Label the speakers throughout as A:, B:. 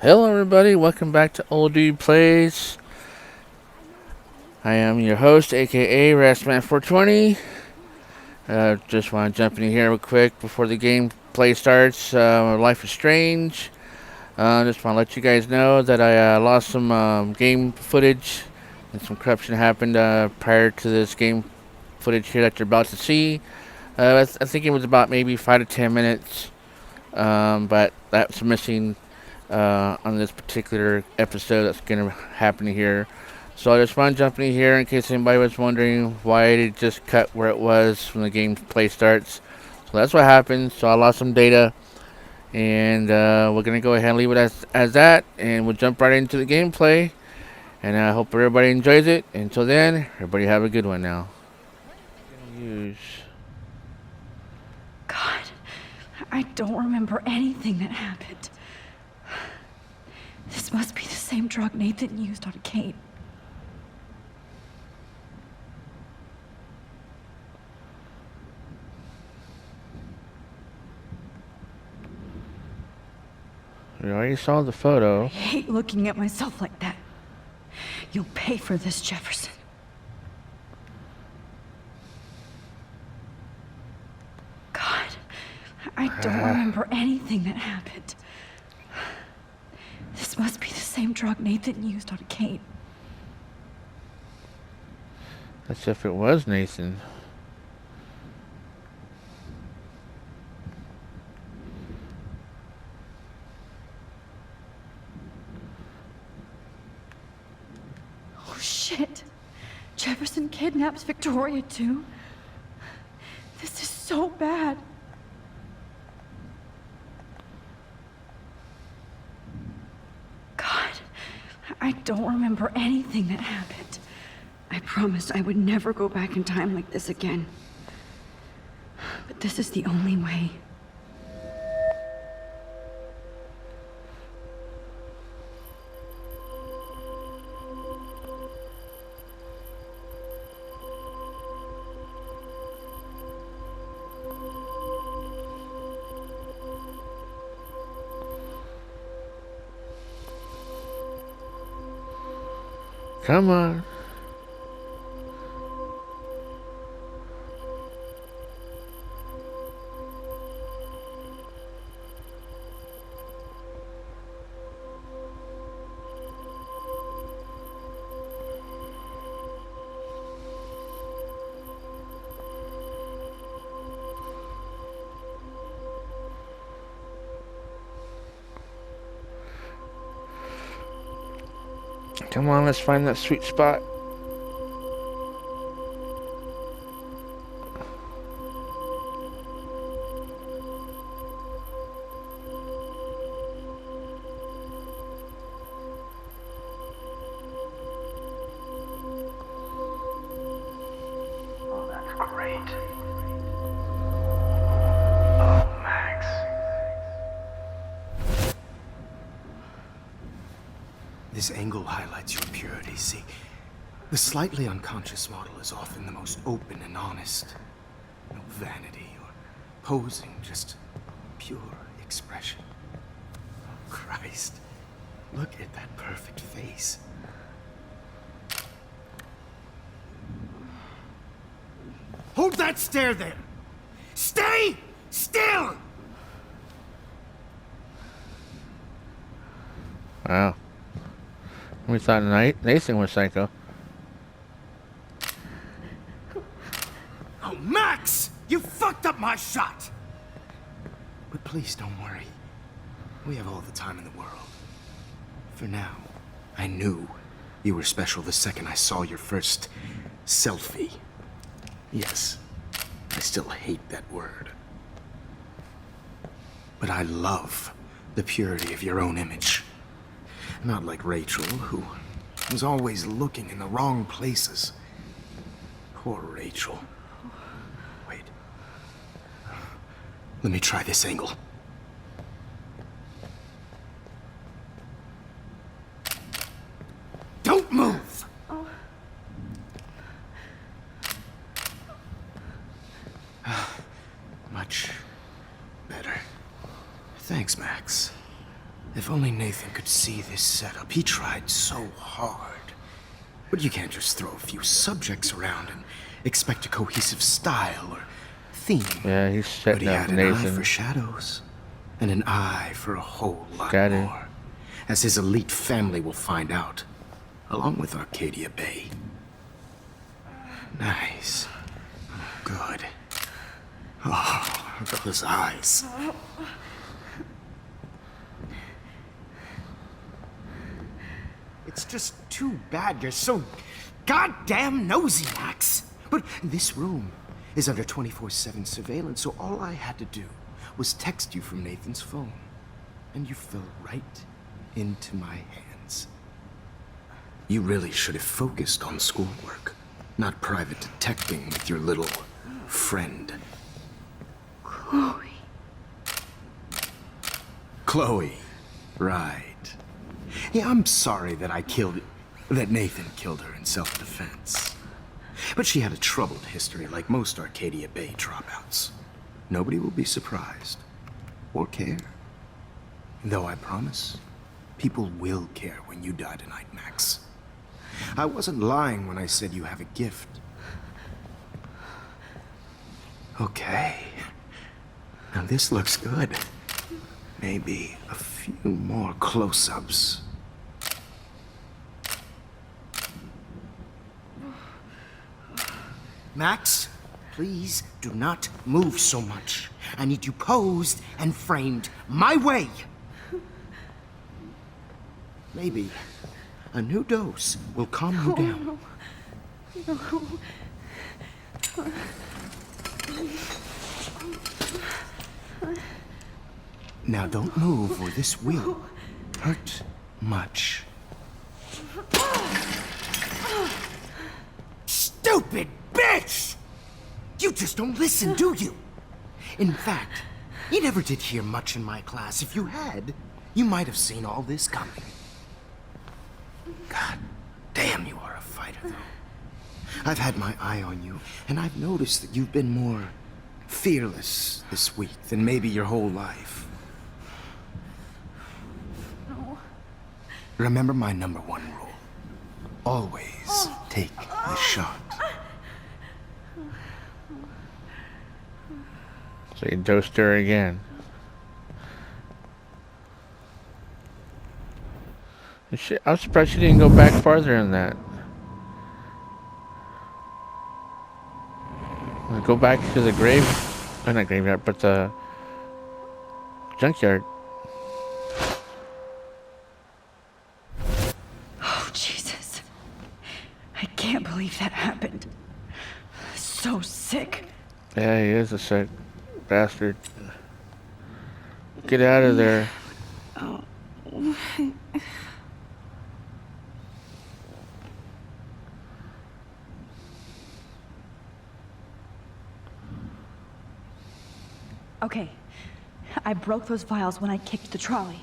A: Hello, everybody. Welcome back to Old Dude Plays. I am your host, aka Rastman420. Just want to jump in here real quick before the gameplay starts. Life is Strange. Just want to let you guys know that I lost some game footage and some corruption happened prior to this game footage here that you're about to see. I think it was about maybe 5 to 10 minutes, but that's missing on this particular episode that's going to happen here. So I just want to jump in here in case anybody was wondering why it just cut where it was when the gameplay starts. So that's what happened. So I lost some data, and we're going to go ahead and leave it as that, and we'll jump right into the gameplay. And I hope everybody enjoys it. Until then, everybody have a good one now. Use.
B: God, I don't remember anything that happened. This must be the same drug Nathan used on Kate.
A: We already saw the photo.
B: I hate looking at myself like that. You'll pay for this, Jefferson. God, I don't remember anything that happened. This must be the same drug Nathan used on Kate.
A: That's if it was Nathan.
B: Oh, shit. Jefferson kidnaps Victoria, too. This is so bad. God, I don't remember anything that happened. I promised I would never go back in time like this again. But this is the only way.
A: Come on. Come on, let's find that sweet spot.
C: Oh, that's great. Oh, Max.
D: This angle highlights your purity, see? The slightly unconscious model is often the most open and honest. No vanity or posing, just pure expression. Oh, Christ. Look at that perfect face. Hold that stare there! Stay still!
A: Wow. We thought Nathan was psycho.
D: Oh, Max! You fucked up my shot! But please don't worry. We have all the time in the world. For now, I knew you were special the second I saw your first selfie. Yes, I still hate that word. But I love the purity of your own image. Not like Rachel, who was always looking in the wrong places. Poor Rachel. Wait. Let me try this angle. Don't move! Much better. Thanks, Max. If only Nathan could see this setup. He tried so hard. But you can't just throw a few subjects around and expect a cohesive style or theme.
A: Yeah, he's
D: But
A: setting
D: he
A: up
D: had an eye
A: Nathan.
D: for shadows and an eye for a whole lot
A: Got it.
D: more. As his elite family will find out, along with Arcadia Bay. Nice. Good. Oh, those eyes. It's just too bad you're so goddamn nosy, Max. But this room is under 24/7 surveillance, so all I had to do was text you from Nathan's phone. And you fell right into my hands. You really should have focused on schoolwork, not private detecting with your little friend.
B: Chloe.
D: Chloe. Right. Yeah, I'm sorry that Nathan killed her in self-defense. But she had a troubled history like most Arcadia Bay dropouts. Nobody will be surprised. Or care. Though I promise, people will care when you die tonight, Max. I wasn't lying when I said you have a gift. Okay. Now this looks good. Maybe a few more close-ups. Max, please do not move so much. I need you posed and framed my way. Maybe a new dose will calm you down. Now don't move or this will hurt much. Stupid bitch! You just don't listen, do you? In fact, you never did hear much in my class. If you had, you might have seen all this coming. God damn, you are a fighter, though. I've had my eye on you, and I've noticed that you've been more fearless this week than maybe your whole life.
B: No.
D: Remember my #1 rule. Always take the shot.
A: So you dosed her again. Shit, I'm surprised she didn't go back farther than that. Go back to the grave, not graveyard, but the junkyard.
B: Oh, Jesus. I can't believe that happened. So sick.
A: Yeah, he is a sick bastard. Get out of there.
B: Okay. I broke those vials when I kicked the trolley.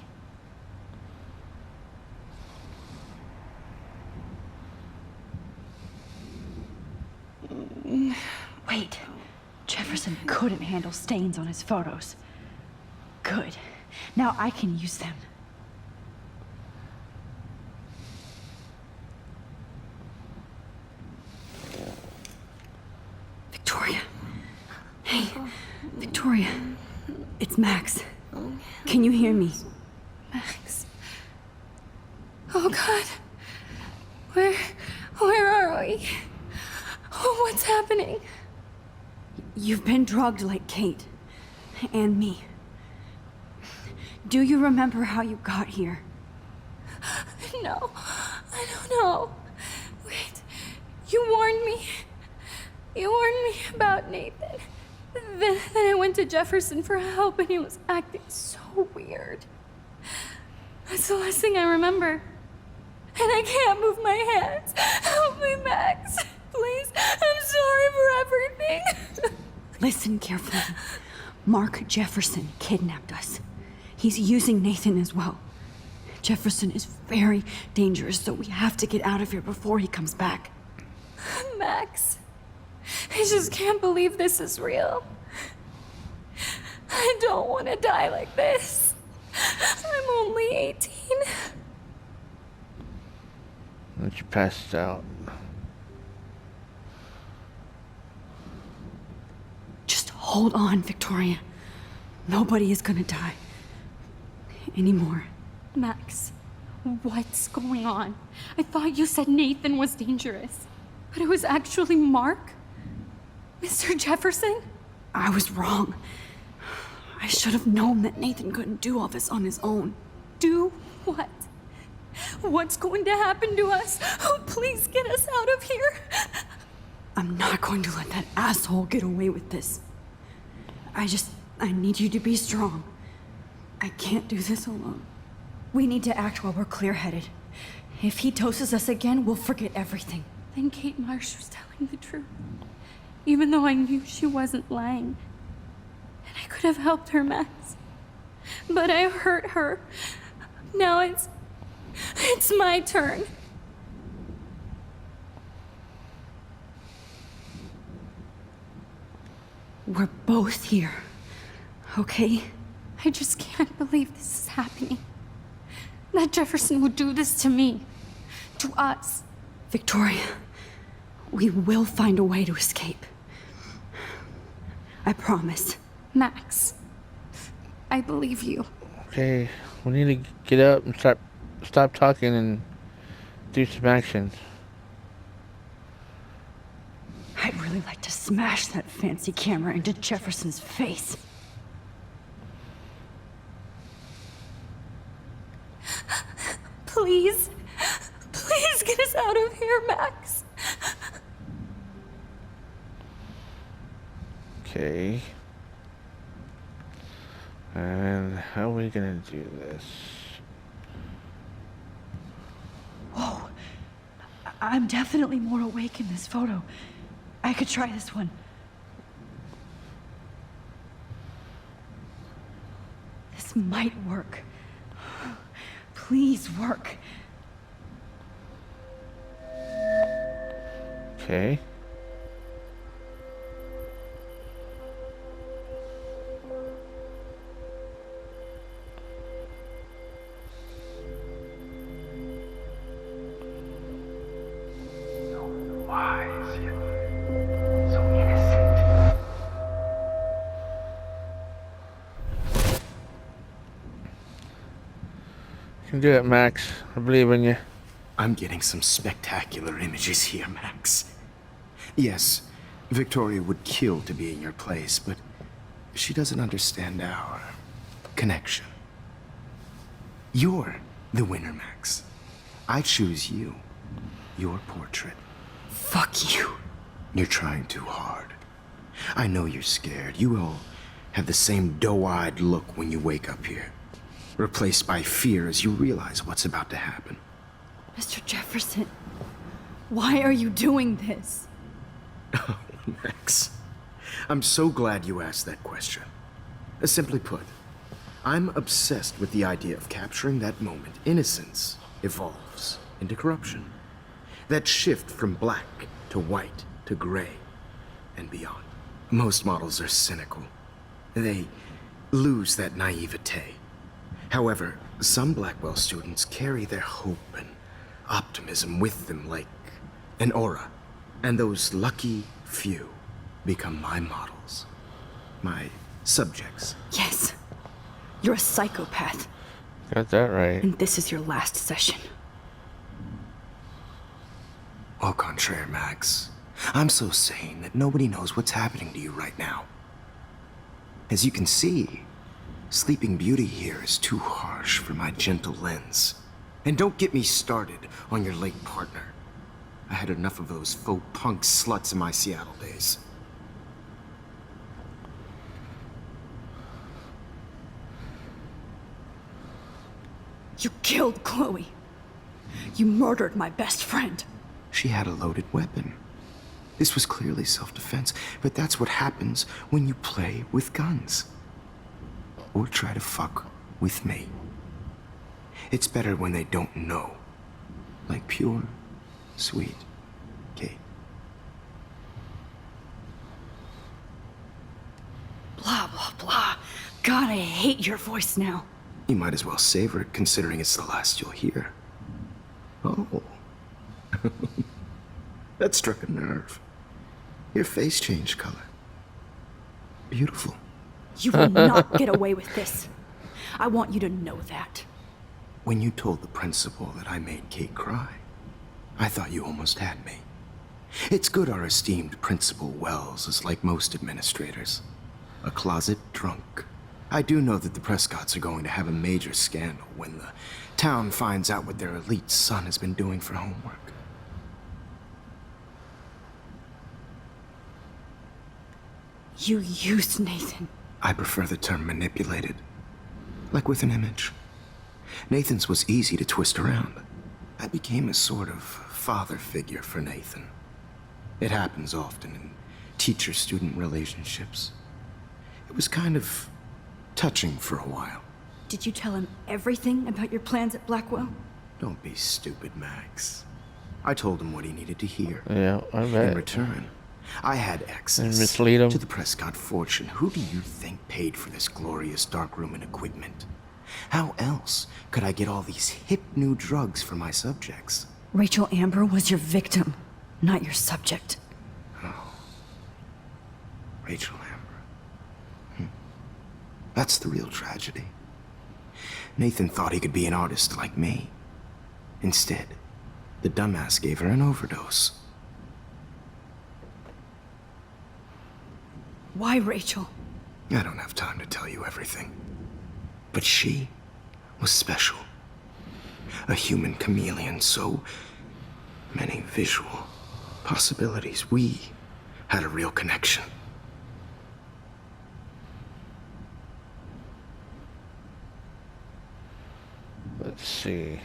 B: Wait. Jefferson couldn't handle stains on his photos. Good. Now I can use them. Victoria. Hey, Victoria. It's Max. Can you hear me?
E: Max. Oh God. Where are we? Oh, what's happening?
B: You've been drugged like Kate. And me. Do you remember how you got here?
E: No, I don't know. Wait, you warned me. You warned me about Nathan. Then I went to Jefferson for help and he was acting so weird. That's the last thing I remember. And I can't move my hands. Help me, Max. Please, I'm sorry for everything.
B: Listen carefully. Mark Jefferson kidnapped us. He's using Nathan as well. Jefferson is very dangerous, so we have to get out of here before he comes back.
E: Max, I just can't believe this is real. I don't want to die like this. I'm only 18.
A: And she passed out.
B: Just hold on, Victoria. Nobody is gonna die. Anymore.
E: Max, what's going on? I thought you said Nathan was dangerous, but it was actually Mark? Mr. Jefferson?
B: I was wrong. I should have known that Nathan couldn't do all this on his own.
E: Do what? What's going to happen to us? Oh, please get us out of here.
B: I'm not going to let that asshole get away with this. I need you to be strong. I can't do this alone. We need to act while we're clear-headed. If he doses us again, we'll forget everything.
E: Then Kate Marsh was telling the truth, even though I knew she wasn't lying. And I could have helped her, Max. But I hurt her. Now it's my turn.
B: We're both here, okay?
E: I just can't believe this is happening. That Jefferson would do this to me. To us.
B: Victoria, we will find a way to escape. I promise.
E: Max, I believe you.
A: Okay, we need to get up and stop talking and do some actions.
B: I'd really like to smash that fancy camera into Jefferson's face.
E: Please, please get us out of here, Max.
A: Okay. And how are we gonna do this?
B: Whoa. I'm definitely more awake in this photo. I could try this one. This might work. Please work.
A: Okay.
C: Wise, yet so innocent.
A: You can do it, Max. I believe in you.
D: I'm getting some spectacular images here, Max. Yes, Victoria would kill to be in your place, but she doesn't understand our connection. You're the winner, Max. I choose you. Your portrait.
B: Fuck you.
D: You're trying too hard. I know you're scared. You all have the same doe-eyed look when you wake up here. Replaced by fear as you realize what's about to happen.
B: Mr. Jefferson, why are you doing this?
D: Oh, Max. I'm so glad you asked that question. Simply put, I'm obsessed with the idea of capturing that moment innocence evolves into corruption. That shift from black to white to gray and beyond. Most models are cynical. They lose that naivete. However, some Blackwell students carry their hope and optimism with them like an aura. And those lucky few become my models. My subjects.
B: Yes. You're a psychopath,
A: Got that right.
B: and this is your last session.
D: Au contraire, Max. I'm so sane that nobody knows what's happening to you right now. As you can see, Sleeping Beauty here is too harsh for my gentle lens. And don't get me started on your late partner. I had enough of those faux punk sluts in my Seattle days.
B: You killed Chloe. You murdered my best friend.
D: She had a loaded weapon. This was clearly self-defense, but that's what happens when you play with guns. Or try to fuck with me. It's better when they don't know. Like pure, sweet Kate.
B: Blah, blah, blah. God, I hate your voice now.
D: You might as well savor it, considering it's the last you'll hear. Oh. That struck a nerve. Your face changed color. Beautiful.
B: You will not get away with this. I want you to know that.
D: When you told the principal that I made Kate cry, I thought you almost had me. It's good our esteemed Principal Wells is like most administrators. A closet drunk. I do know that the Prescotts are going to have a major scandal when the town finds out what their elite son has been doing for homework.
B: You used Nathan.
D: I prefer the term manipulated. Like with an image. Nathan's was easy to twist around. I became a sort of father figure for Nathan. It happens often in teacher-student relationships. It was kind of touching for a while.
B: Did you tell him everything about your plans at Blackwell?
D: Don't be stupid, Max. I told him what he needed to hear.
A: Yeah, I
D: In
A: bet.
D: return, I had access
A: And mislead him.
D: to the Prescott fortune. Who do you think paid for this glorious darkroom and equipment? How else could I get all these hip new drugs for my subjects?
B: Rachel Amber was your victim, not your subject.
D: Rachel Amber. That's the real tragedy. Nathan thought he could be an artist like me. Instead, the dumbass gave her an overdose.
B: Why Rachel?
D: I don't have time to tell you everything. But she was special. A human chameleon, so many visual possibilities. We had a real connection.
A: Let's see.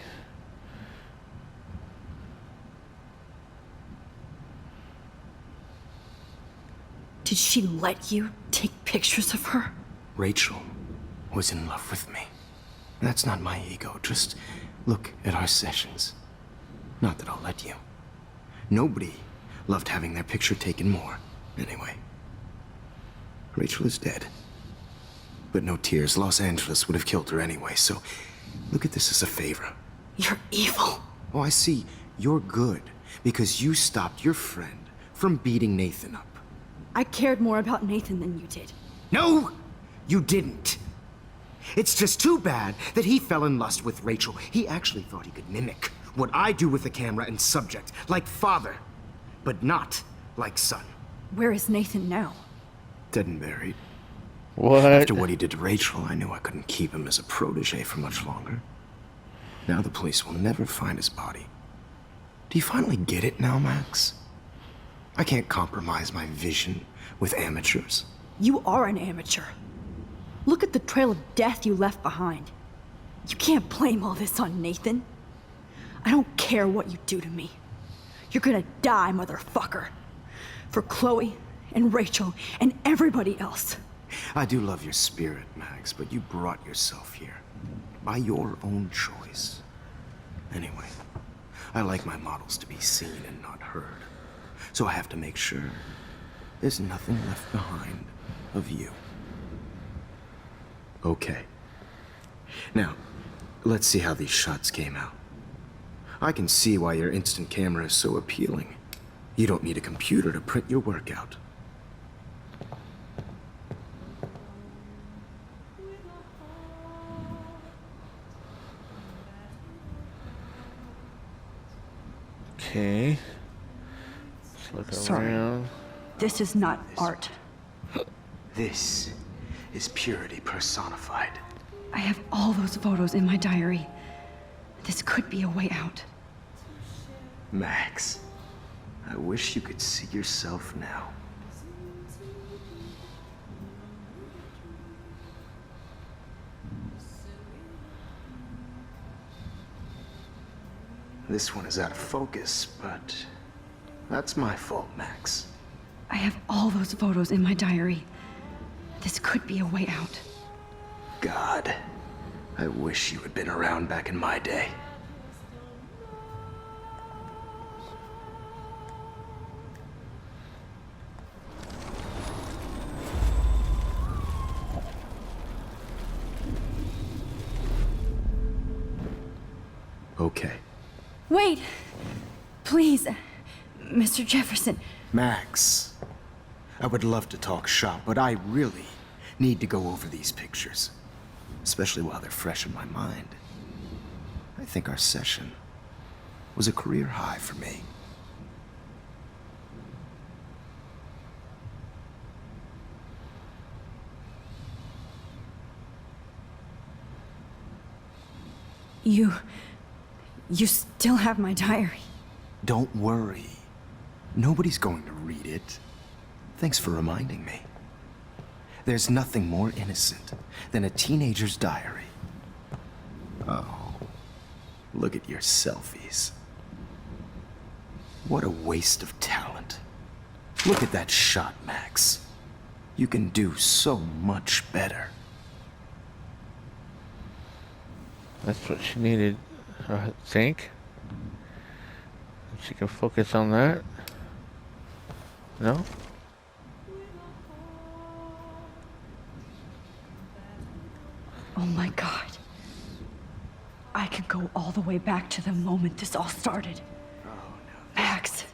B: Did she let you take pictures of her?
D: Rachel was in love with me. That's not my ego. Just look at our sessions. Not that I'll let you. Nobody loved having their picture taken more. Anyway, Rachel is dead. But no tears. Los Angeles would have killed her anyway, so look at this as a favor.
B: You're evil.
D: Oh, I see. You're good because you stopped your friend from beating Nathan up.
B: I cared more about Nathan than you did.
D: No, you didn't. It's just too bad that he fell in lust with Rachel. He actually thought he could mimic what I do with the camera and subject, like father, but not like son.
B: Where is Nathan now?
D: Dead and buried.
A: What?
D: After what he did to Rachel, I knew I couldn't keep him as a protege for much longer. Now the police will never find his body. Do you finally get it now, Max? I can't compromise my vision with amateurs.
B: You are an amateur. Look at the trail of death you left behind. You can't blame all this on Nathan. I don't care what you do to me. You're gonna die, motherfucker. For Chloe and Rachel and everybody else.
D: I do love your spirit, Max, but you brought yourself here. By your own choice. Anyway, I like my models to be seen and not heard. So I have to make sure there's nothing left behind of you. Okay. Now, let's see how these shots came out. I can see why your instant camera is so appealing. You don't need a computer to print your work out.
A: Okay. Let's look
B: Sorry.
A: around.
B: This is not art.
D: This is purity personified.
B: I have all those photos in my diary. This could be a way out.
D: Max, I wish you could see yourself now. This one is out of focus, but that's my fault, Max.
B: I have all those photos in my diary. This could be a way out.
D: God, I wish you had been around back in my day. okay.
B: Wait! Please, Mr. Jefferson.
D: Max, I would love to talk shop, but I really need to go over these pictures, especially while they're fresh in my mind. I think our session was a career high for me.
B: You still have my diary.
D: Don't worry. Nobody's going to read it. Thanks for reminding me. There's nothing more innocent than a teenager's diary. Oh, look at your selfies. What a waste of talent. Look at that shot, Max. You can do so much better.
A: That's what she needed, I think. She can focus on that. No?
B: Oh my God. I can go all the way back to the moment this all started. Max,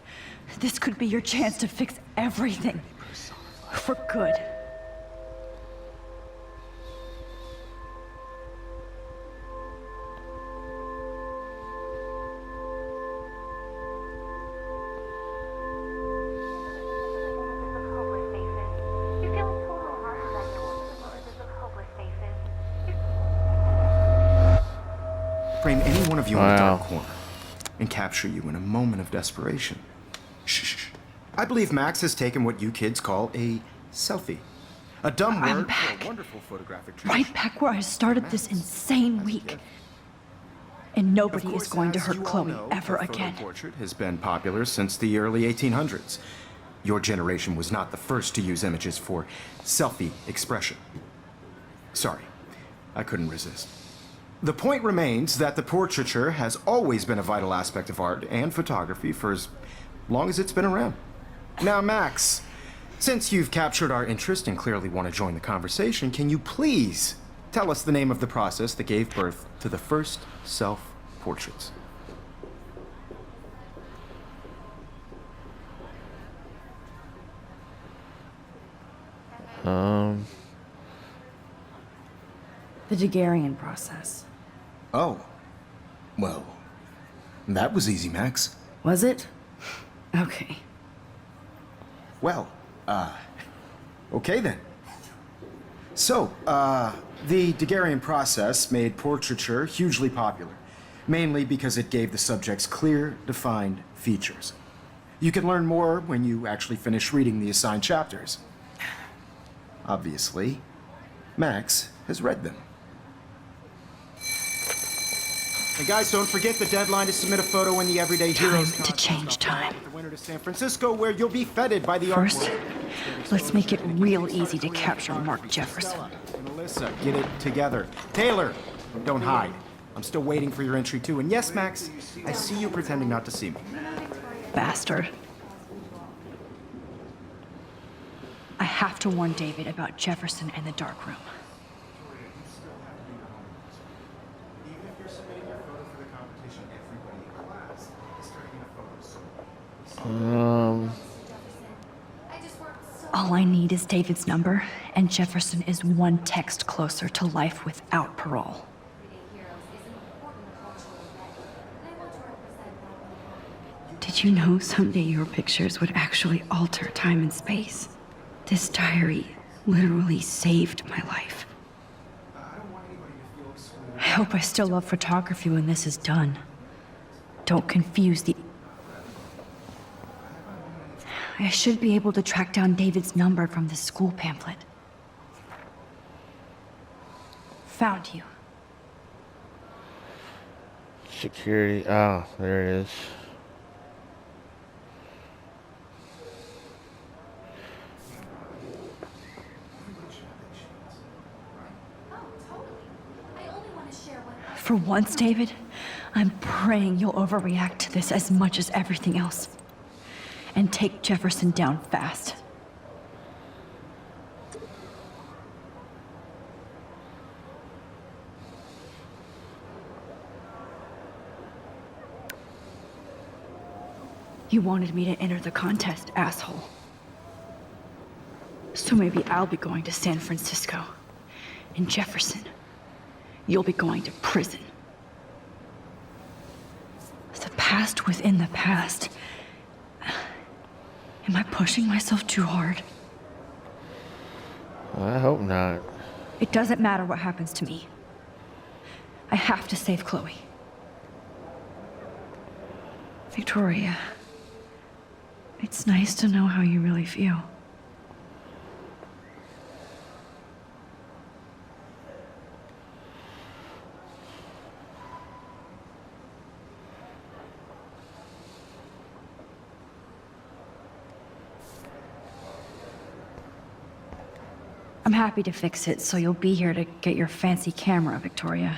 B: this could be your chance to fix everything. For good.
D: Frame any one of you in a dark corner and capture you in a moment of desperation. Shh. I believe Max has taken what you kids call a selfie. A dumb
B: I'm
D: word
B: back.
D: for a wonderful photographic tradition.
B: Right back where I started this insane week. And nobody is going to hurt Chloe ever again.
D: Portrait has been popular since the early 1800s. Your generation was not the first to use images for selfie expression. Sorry, I couldn't resist. The point remains that the portraiture has always been a vital aspect of art and photography for as long as it's been around. Now, Max, since you've captured our interest and clearly want to join the conversation, can you please tell us the name of the process that gave birth to the first self-portraits?
B: The Daguerrean process.
D: Oh, well, that was easy, Max.
B: Was it? Okay.
D: Well, okay then. So, the Daguerrean process made portraiture hugely popular, mainly because it gave the subjects clear, defined features. You can learn more when you actually finish reading the assigned chapters. Obviously, Max has read them. And guys, don't forget the deadline to submit a photo in the Everyday Heroes
B: Time to change time.
D: The winner to San Francisco, where you'll be feted by the art
B: First,
D: world.
B: let's make it real easy to capture Mark Jefferson.
D: And Alyssa, get it together. Taylor, don't hide. I'm still waiting for your entry too. And yes, Max, I see you pretending not to see me.
B: Bastard. I have to warn David about Jefferson and the dark room. All I need is David's number, and Jefferson is one text closer to life without parole. Did you know someday your pictures would actually alter time and space? This diary literally saved my life. I hope I still love photography when this is done. Don't confuse the... I should be able to track down David's number from the school pamphlet. Found you.
A: Security. Oh, there it is.
B: For once, David, I'm praying you'll overreact to this as much as everything else. And take Jefferson down fast. You wanted me to enter the contest, asshole. So maybe I'll be going to San Francisco. And Jefferson, you'll be going to prison. The past within the past. Am I pushing myself too hard?
A: I hope not.
B: It doesn't matter what happens to me. I have to save Chloe. Victoria, it's nice to know how you really feel. I'm happy to fix it, so you'll be here to get your fancy camera, Victoria.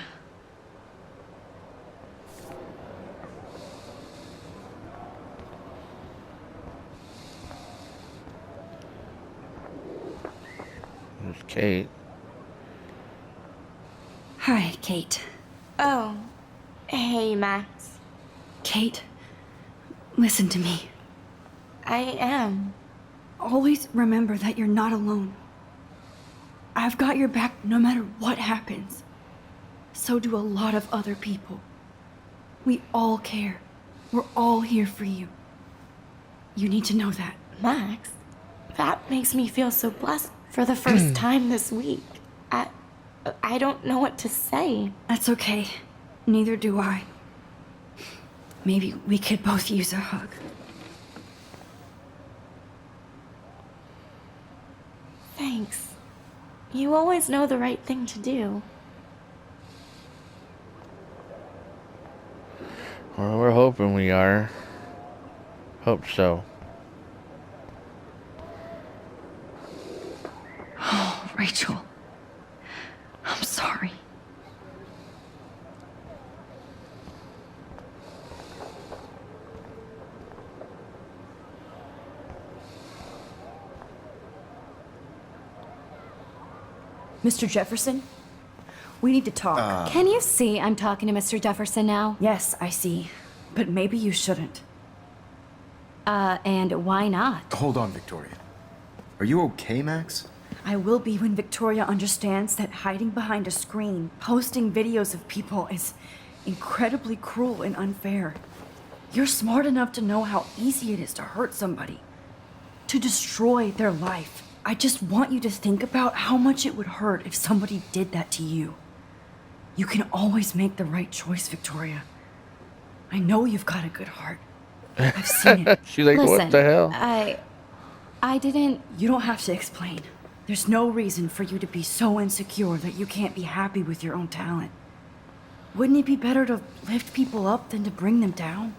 A: There's Kate.
B: Hi, Kate.
E: Oh, hey, Max.
B: Kate, listen to me.
E: I am.
B: Always remember that you're not alone. I've got your back no matter what happens. So do a lot of other people. We all care. We're all here for you. You need to know that.
E: Max, that makes me feel so blessed for the first time this week. I don't know what to say.
B: That's okay. Neither do I. Maybe we could both use a hug.
E: Thanks. You always know the right thing to do.
A: Well, we're hoping we are. Hope so.
B: Oh, Rachel. I'm sorry. Mr. Jefferson? We need to talk.
E: Can you see I'm talking to Mr. Jefferson now?
B: Yes, I see. But maybe you shouldn't.
E: And why not?
D: Hold on, Victoria. Are you okay, Max?
B: I will be when Victoria understands that hiding behind a screen, posting videos of people is incredibly cruel and unfair. You're smart enough to know how easy it is to hurt somebody, to destroy their life. I just want you to think about how much it would hurt if somebody did that to you. You can always make the right choice, Victoria. I know you've got a good heart. I've seen it.
A: She's like,
E: Listen,
A: what the hell?
E: I didn't...
B: You don't have to explain. There's no reason for you to be so insecure that you can't be happy with your own talent. Wouldn't it be better to lift people up than to bring them down?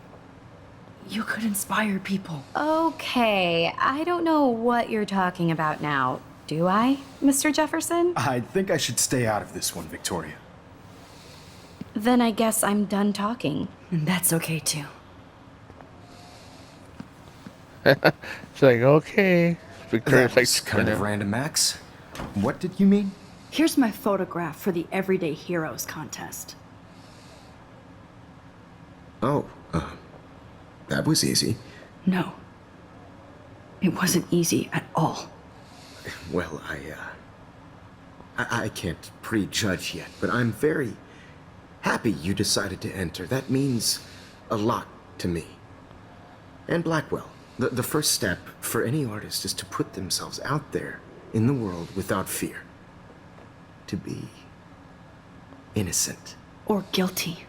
B: You could inspire people.
E: Okay, I don't know what you're talking about now. Do I, Mr. Jefferson?
D: I think I should stay out of this one, Victoria.
E: Then I guess I'm done talking.
B: And that's okay too.
A: She's like, okay. Victoria's
D: That
A: like,
D: was kind of
A: "No."
D: random, Max. What did you mean?
B: Here's my photograph for the Everyday Heroes contest.
D: Oh, that was easy.
B: No. It wasn't easy at all.
D: Well, I can't prejudge yet, but I'm very happy you decided to enter. That means a lot to me. And Blackwell. The first step for any artist is to put themselves out there in the world without fear. To be innocent.
B: Or guilty.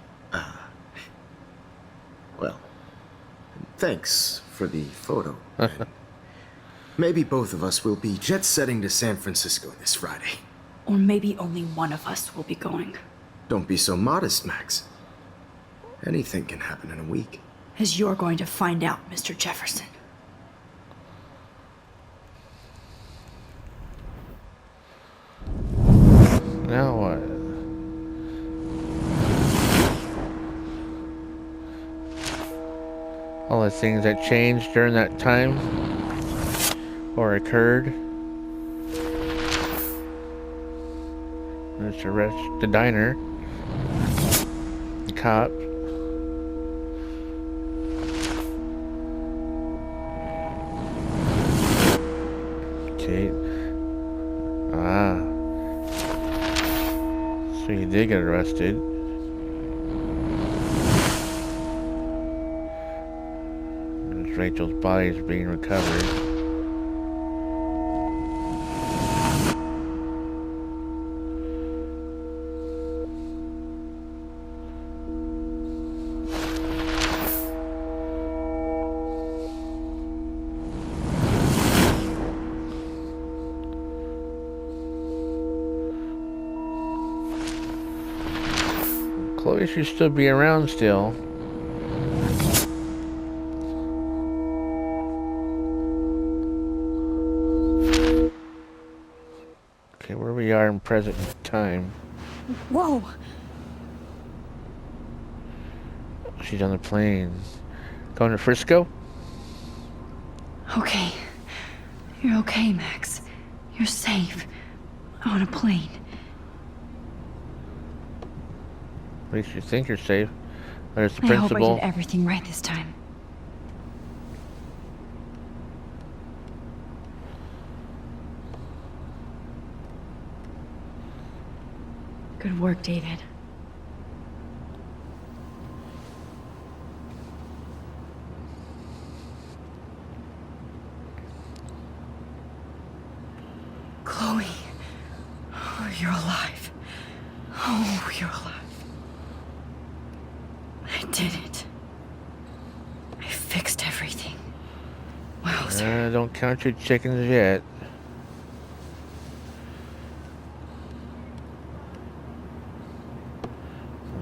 D: Well, thanks for the photo. And maybe both of us will be jet-setting to San Francisco this Friday.
B: Or maybe only one of us will be going.
D: Don't be so modest, Max. Anything can happen in a week.
B: As you're going to find out, Mr. Jefferson.
A: Now what? All the things that changed during that time or occurred. Let's arrest the diner. The cop. Kate. Ah. So he did get arrested. There's Rachel's body is being recovered. Chloe should still be around still. Okay, where we are in present time.
B: Whoa!
A: She's on the plane. Going to Frisco?
B: Okay. You're okay, Max. You're safe. On a plane.
A: At least you think you're safe. There's the
B: I hope I
A: principal.
B: did everything right this time. Good work, David. Chloe. Oh, you're alive. Oh, you're alive. I did it. I fixed everything. Wow, sir.
A: Don't count your chickens yet.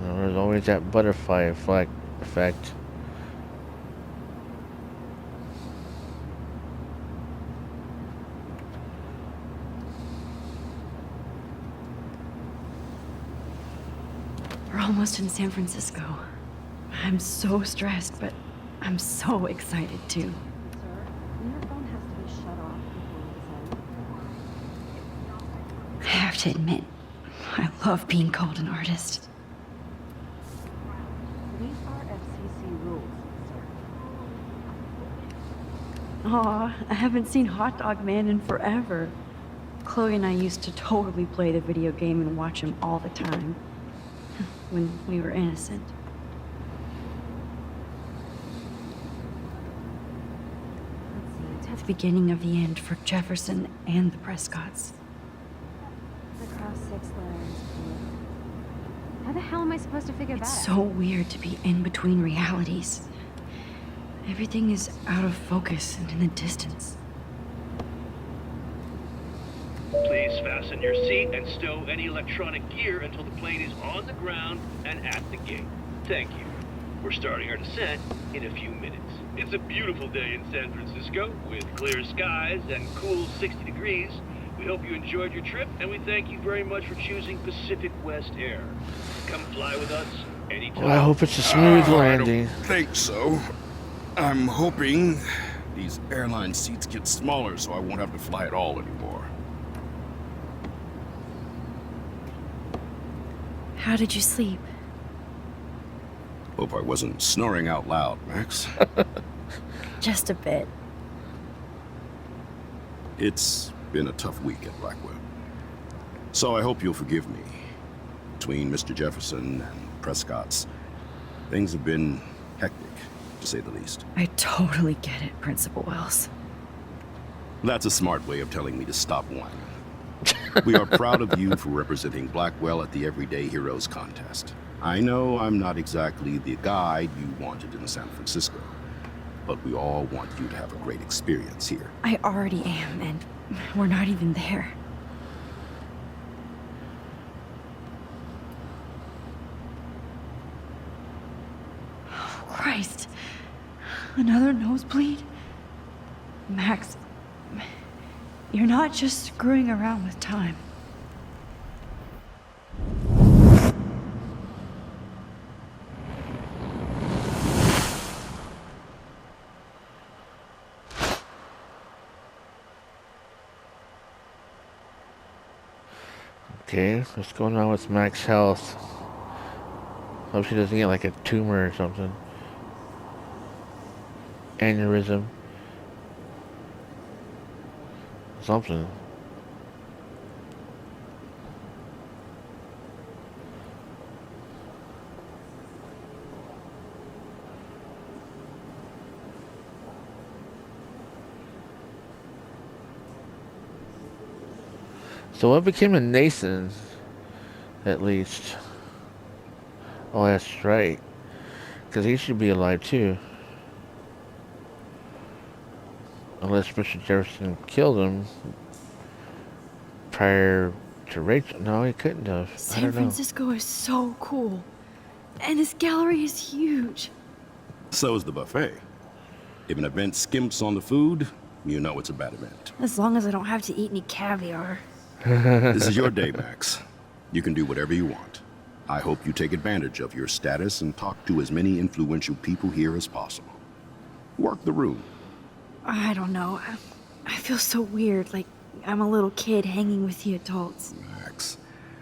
A: There's always that butterfly effect.
B: We're almost in San Francisco. I'm so stressed, but I'm so excited too. I have to admit, I love being called an artist.
F: These are FCC rules, sir.
B: Aw, I haven't seen Hot Dog Man in forever. Chloe and I used to totally play the video game and watch him all the time. When we were innocent.
F: Let's see.
B: The beginning of the end for Jefferson and the Prescotts.
F: Across 6 letters. How the hell am I supposed to figure that
B: It's
F: out?
B: so weird to be in between realities. Everything is out of focus and in the distance.
G: Please fasten your seat and stow any electronic gear until the plane is on the ground and at the gate. Thank you. We're starting our descent in a few minutes. It's a beautiful day in San Francisco with clear skies and cool 60 degrees. We hope you enjoyed your trip, and we thank you very much for choosing Pacific West Air. Come fly with us anytime.
A: Well, I hope it's a smooth landing.
H: I don't think so. I'm hoping these airline seats get smaller so I won't have to fly at all anymore.
B: How did you sleep?
H: Hope I wasn't snoring out loud, Max.
B: Just a bit.
H: It's been a tough week at Blackwell. So I hope you'll forgive me. Between Mr. Jefferson and Prescott's, things have been hectic, to say the least.
B: I totally get it, Principal Wells.
H: That's a smart way of telling me to stop whining. We are proud of you for representing Blackwell at the Everyday Heroes contest. I know I'm not exactly the guide you wanted in San Francisco, but we all want you to have a great experience here.
B: I already am, and we're not even there. Oh, Christ. Another nosebleed? Max, you're not just screwing around with time.
A: Okay, what's going on with Max's health? Hope she doesn't get like a tumor or something. Aneurysm. something. So what became of Nathan, at least? Oh, that's right. Because he should be alive too. Unless Mr. Jefferson killed him prior to Rachel. No, he couldn't have. I
B: San
A: don't know.
B: Francisco is so cool. And this gallery is huge.
H: So is the buffet. If an event skimps on the food, you know it's a bad event.
F: As long as I don't have to eat any caviar.
H: This is your day, Max. You can do whatever you want. I hope you take advantage of your status and talk to as many influential people here as possible. Work the room.
B: I don't know. I feel so weird, like I'm a little kid hanging with the adults.
H: Max,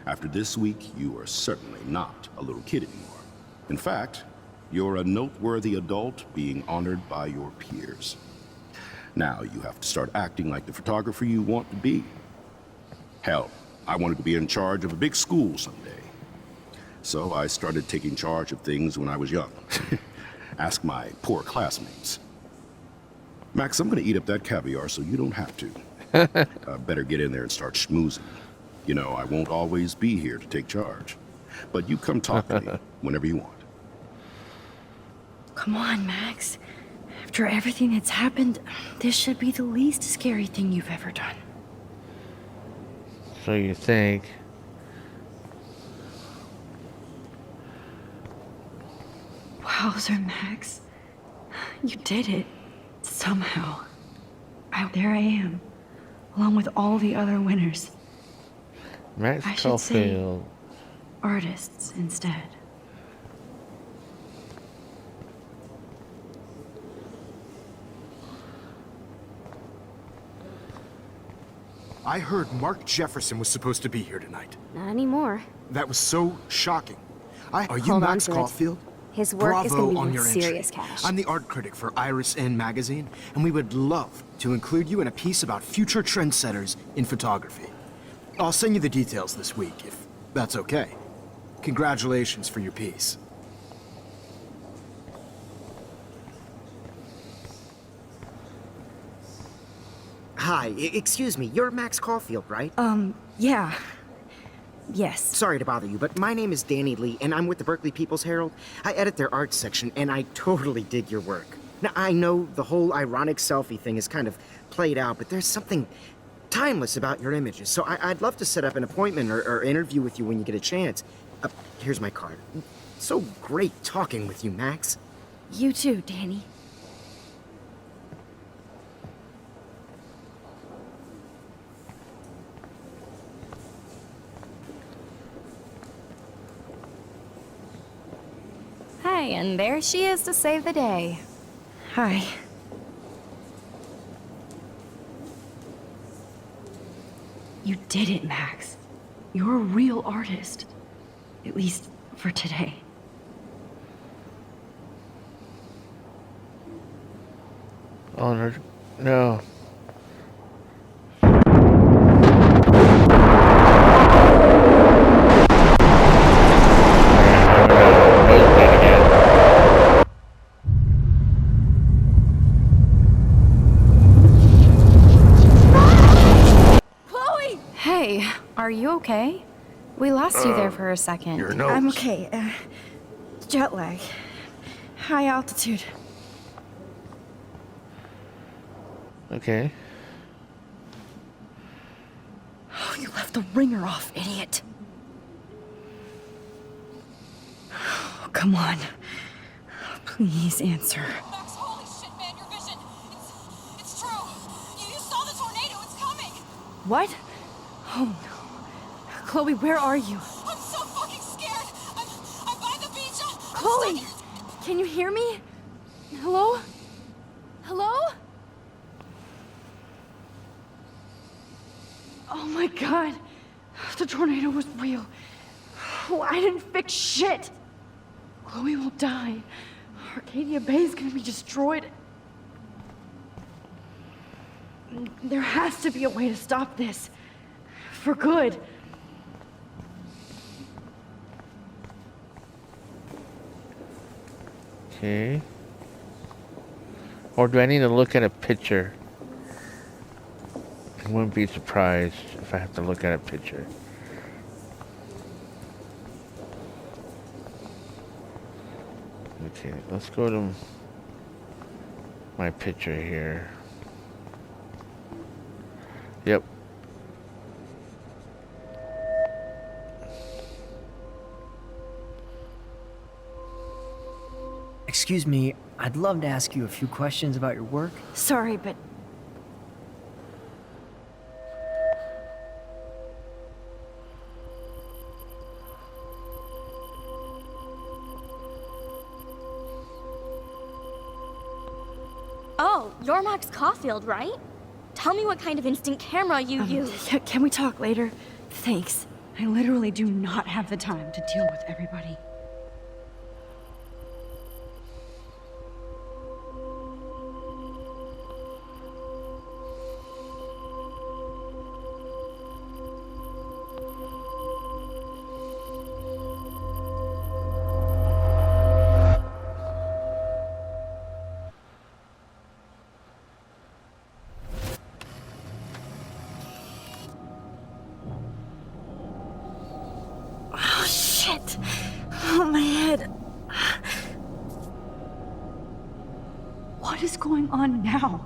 H: after this week, you are certainly not a little kid anymore. In fact, you're a noteworthy adult being honored by your peers. Now you have to start acting like the photographer you want to be. Hell, I wanted to be in charge of a big school someday. So I started taking charge of things when I was young. Ask my poor classmates. Max, I'm gonna eat up that caviar so you don't have to. Better get in there and start schmoozing. You know, I won't always be here to take charge. But you come talk to me whenever you want.
B: Come on, Max. After everything that's happened, this should be the least scary thing you've ever done.
A: So you think?
B: Wowzer, Max. You did it. Somehow. There I am, along with all the other winners.
A: Max
B: I should say-
A: Caulfield.
B: Artists instead.
D: I heard Mark Jefferson was supposed to be here tonight.
F: Not anymore.
D: That was so shocking. Are you
F: Hold on
D: Max
F: to it.
D: Caulfield?
F: His work is
D: Bravo
F: going to
D: on
F: be
D: your
F: worth
D: entry.
F: serious cash.
D: I'm the art critic for Iris N magazine, and we would love to include you in a piece about future trendsetters in photography. I'll send you the details this week, if that's okay. Congratulations for your piece.
I: Hi, excuse me, you're Max Caulfield, right?
B: Yeah. Yes.
I: Sorry to bother you, but my name is Danny Lee, and I'm with the Berkeley People's Herald. I edit their arts section, and I totally dig your work. Now, I know the whole ironic selfie thing is kind of played out, but there's something timeless about your images, so I'd love to set up an appointment or interview with you when you get a chance. Here's my card. So great talking with you, Max.
B: You too, Danny.
E: Hi, and there she is to save the day.
B: Hi. You did it, Max. You're a real artist. At least for today.
A: Oh no. No.
E: Chloe! Hey, are you okay? We lost you there for a second.
A: Your nose.
B: I'm okay. Jet lag. High altitude.
A: Okay.
B: Oh, you left the ringer off, idiot. Oh, come on. Please answer.
J: Max, holy shit, man, your vision. It's true. You saw the tornado. It's coming.
B: What? Oh no. Chloe, where are you?
J: I'm so fucking scared. I'm by the beach. I'm
B: Chloe!
J: stuck.
B: Can you hear me? Hello? Hello? Oh my god. The tornado was real. Oh, I didn't fix shit. Chloe will die. Arcadia Bay is gonna be destroyed. There has to be a way to stop this. For good.
A: Okay. Or do I need to look at a picture? I wouldn't be surprised if I have to look at a picture. Okay, let's go to my picture here. Yep.
K: Excuse me, I'd love to ask you a few questions about your work.
B: Sorry, but
E: Oh, you're Max Caulfield, right? Tell me what kind of instant camera you use.
B: can we talk later? Thanks. I literally do not have the time to deal with everybody. Oh, shit. Oh, my head. What is going on now?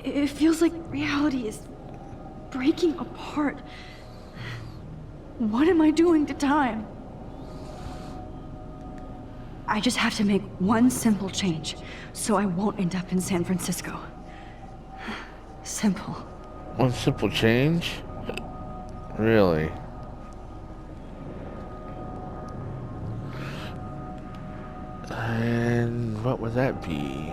B: It feels like reality is breaking apart. What am I doing to time? I just have to make one simple change, so I won't end up in San Francisco. Simple.
A: One simple change? Really? And what would that be?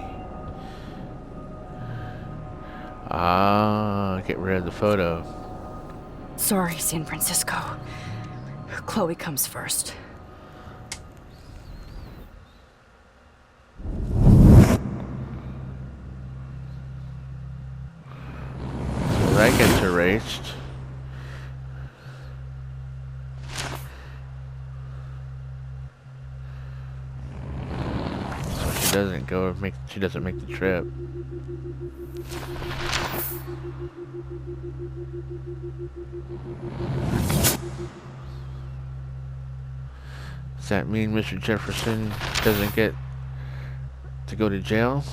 A: Ah, get rid of the photo.
B: Sorry, San Francisco. Chloe comes first.
A: So that gets erased. So she doesn't go make she doesn't make the trip. Does that mean Mr. Jefferson doesn't get to go to jail?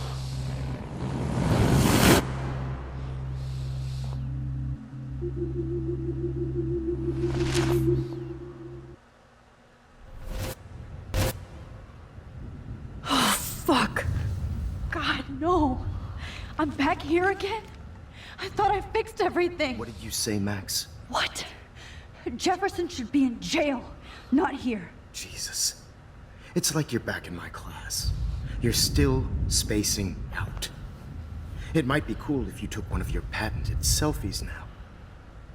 B: Oh, fuck. God, no. I'm back here again? I thought I fixed everything.
D: What did you say, Max?
B: What? Jefferson should be in jail, not here.
D: Jesus. It's like you're back in my class. You're still spacing out. It might be cool if you took one of your patented selfies now.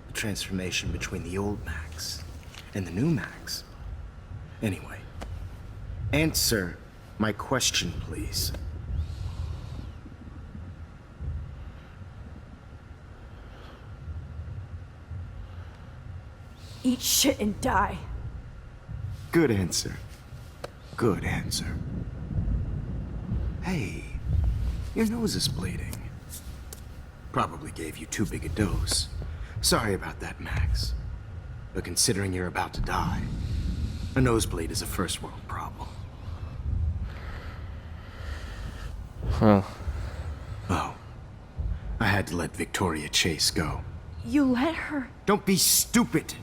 D: The transformation between the old Max and the new Max. Anyway, answer my question, please.
B: Eat shit and die.
D: Good answer. Good answer. Hey, your nose is bleeding. Probably gave you too big a dose. Sorry about that, Max. But considering you're about to die, a nosebleed is a first world problem.
A: Huh.
D: Oh, I had to let Victoria Chase go.
B: You let her?
D: Don't be stupid,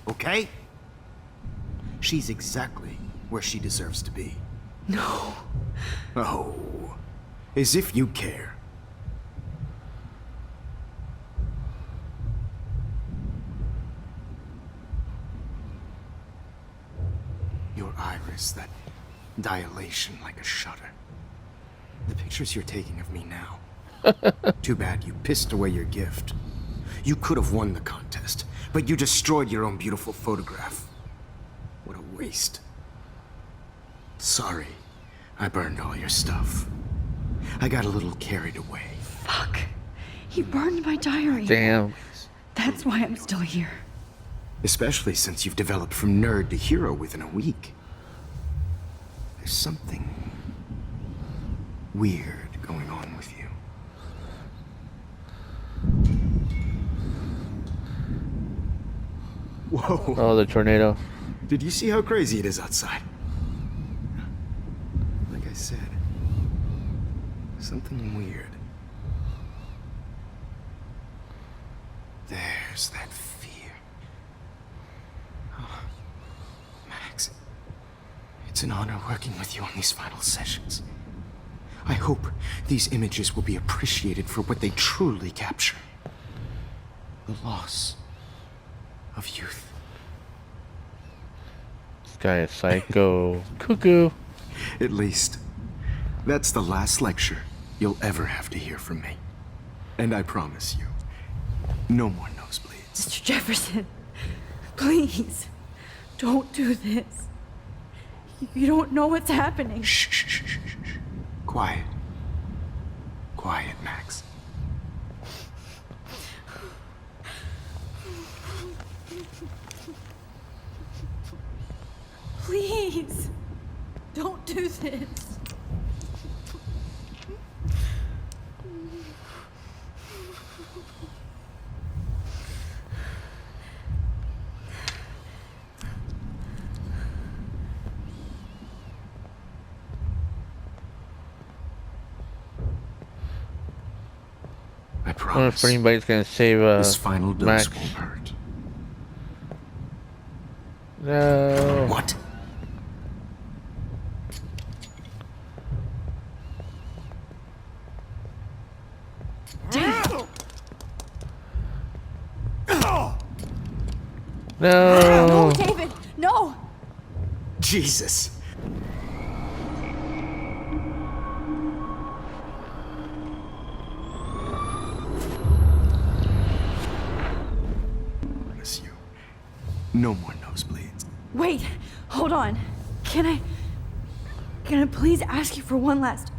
D: okay? She's exactly where she deserves to be.
B: No.
D: Oh, as if you care. Your iris, that dilation like a shutter. The pictures you're taking of me now. Too bad you pissed away your gift. You could have won the contest, but you destroyed your own beautiful photograph. What a waste. Sorry, I burned all your stuff. I got a little carried away.
B: Fuck. He burned my diary.
A: Damn.
B: That's why I'm still here.
D: Especially since you've developed from nerd to hero within a week. There's something weird going on with you. Whoa.
A: Oh, the tornado.
D: Did you see how crazy it is outside? Like I said, something weird. There's that fear. Oh, Max, it's an honor working with you on these final sessions. I hope these images will be appreciated for what they truly capture. The loss of youth.
A: This guy is psycho. Cuckoo.
D: At least, that's the last lecture you'll ever have to hear from me. And I promise you, no more nosebleeds.
B: Mr. Jefferson, please, don't do this. You don't know what's happening.
D: Shh, shh, shh, shh, shh. Quiet. Quiet, Max.
B: Please, don't do this.
D: I
A: I wonder
D: promise.
A: if anybody's gonna save
D: This final dose
A: Max.
D: won't hurt.
A: No.
D: What?
A: No.
B: No, David, no.
D: Jesus. Promise you, no more nosebleeds.
B: Wait, hold on. Can I please ask you for one last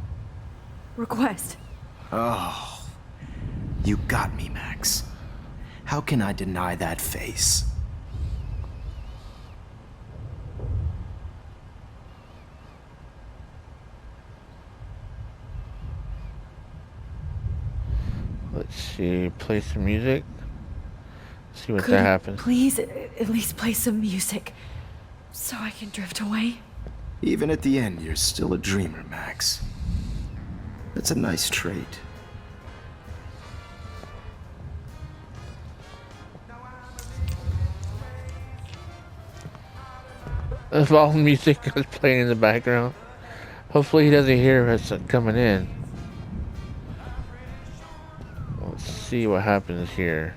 B: request?
D: Oh, you got me, Max. How can I deny that face?
A: Let's see. Play some music. See what
B: Could
A: that
B: you
A: happens.
B: please at least play some music so I can drift away?
D: Even at the end, you're still a dreamer, Max. That's a nice trait.
A: If all music is playing in the background, hopefully he doesn't hear us coming in. Let's see what happens here.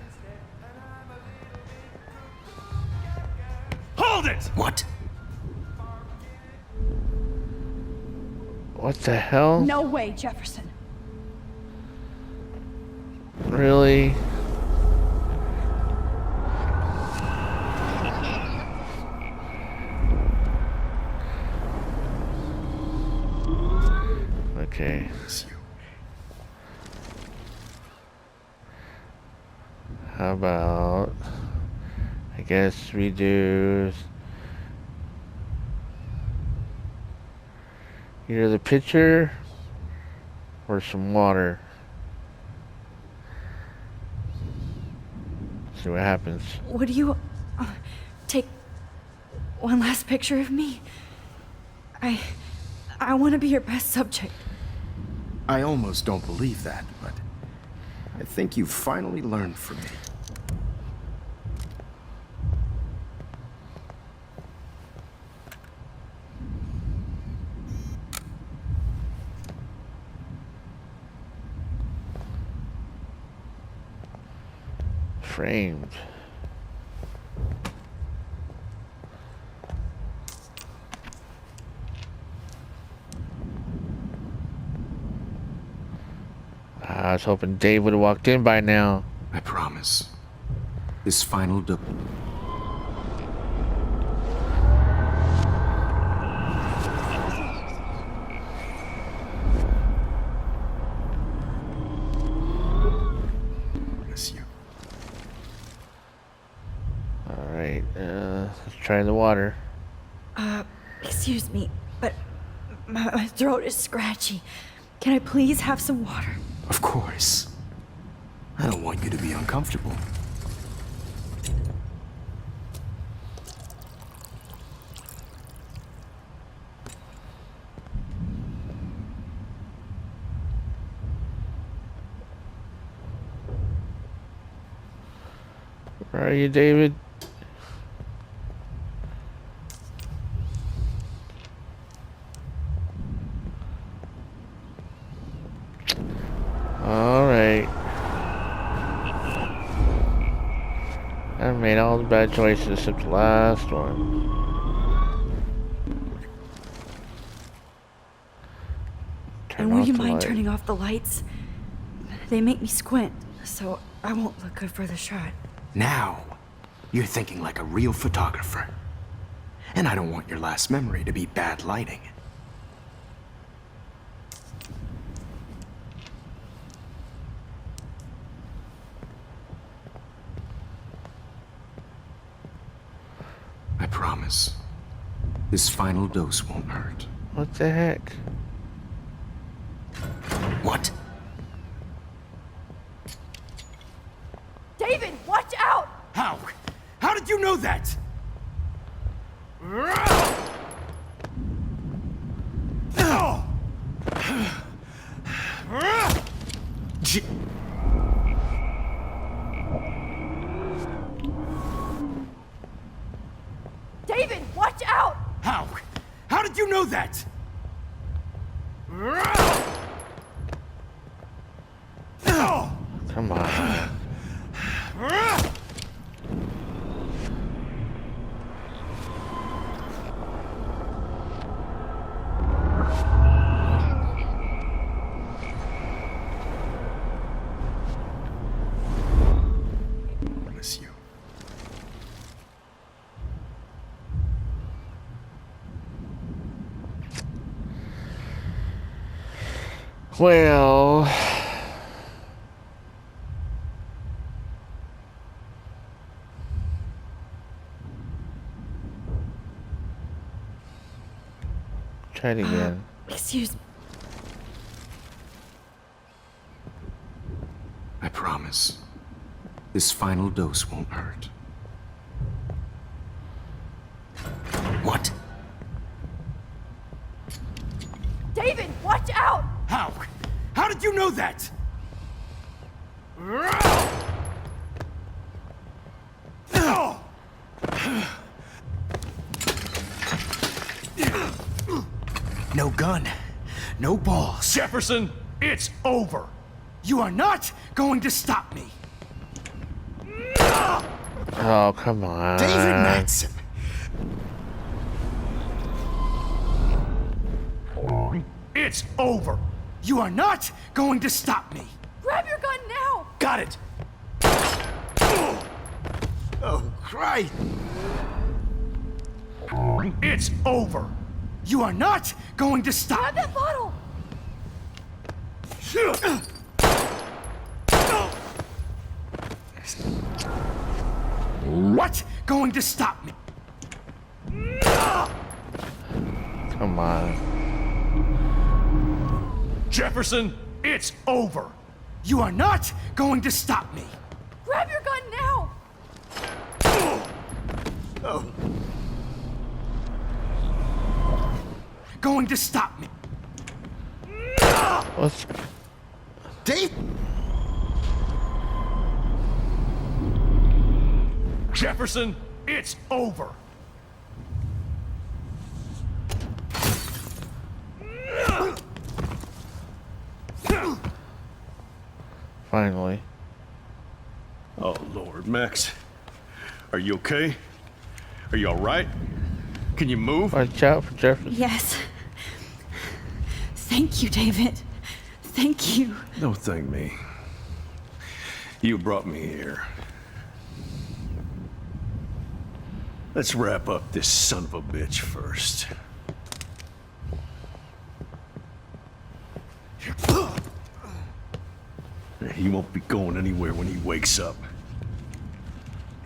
G: Hold it!
D: What?
A: What the hell?
B: No way, Jefferson.
A: Really? Okay. How about, I guess we do either the pitcher or some water. See what happens.
B: Would you take one last picture of me? I want to be your best subject.
D: I almost don't believe that, but I think you've finally learned from me.
A: Framed. I was hoping Dave would have walked in by now.
D: I promise. This final
A: Alright, let's try the water.
B: Excuse me, but my throat is scratchy. Can I please have some water?
D: Of course. I don't want you to be uncomfortable.
A: Where are you, David? Alright. I made all the bad choices except the last one.
B: And will you mind turning off the lights? They make me squint, so I won't look good for the shot.
D: Now, you're thinking like a real photographer. And I don't want your last memory to be bad lighting. I promise. This final dose won't hurt.
A: What the heck?
D: What?
B: David, watch out!
D: How? How did you know that?
B: David, watch out!
D: How? How did you know that?
A: Come on.
D: Miss you.
A: Well, try it again.
B: Excuse me.
D: I promise. This final dose won't hurt. What?
B: David, watch out!
D: How? How did you know that? No gun. No balls.
G: Jefferson, it's over.
D: You are not going to stop me.
A: Oh, come on.
D: David Madsen.
G: It's over.
D: You are not going to stop me.
B: Grab your gun now!
D: Got it. Oh, Christ.
G: It's over.
D: You are not going to stop
B: Grab
D: me.
B: that bottle!
D: What? Going to stop me?
A: Come on.
G: Jefferson, it's over.
D: You are not going to stop me.
B: Grab your gun now!
D: Oh. Going to stop me.
A: What's...
D: Dave?
G: Jefferson, it's over.
A: Finally.
L: Oh, Lord, Max. Are you okay? Are you all right? Can you move?
A: Watch out for Jefferson.
B: Yes. Thank you, David. Thank you.
L: Don't thank me. You brought me here. Let's wrap up this son of a bitch first. He won't be going anywhere when he wakes up.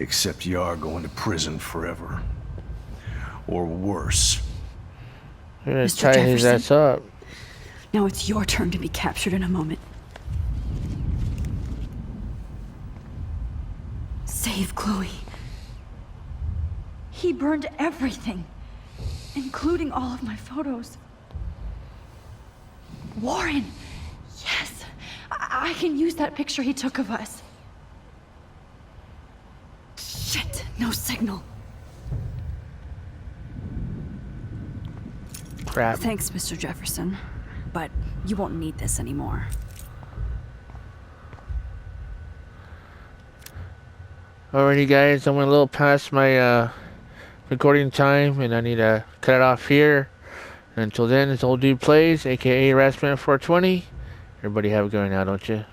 L: Except you are going to prison forever. Or worse.
A: We're gonna
B: Mr.
A: tie his
B: Jefferson.
A: ass up.
B: Now it's your turn to be captured in a moment. Save Chloe. He burned everything, including all of my photos. Warren! Yes! I can use that picture he took of us. Shit! No signal.
A: Crap.
B: Thanks, Mr. Jefferson. But you won't need this anymore.
A: Alrighty, guys, I went a little past my recording time, and I need to cut it off here. And until then, it's Old Dude Plays, aka Rasman420. Everybody have a good one now, don't you?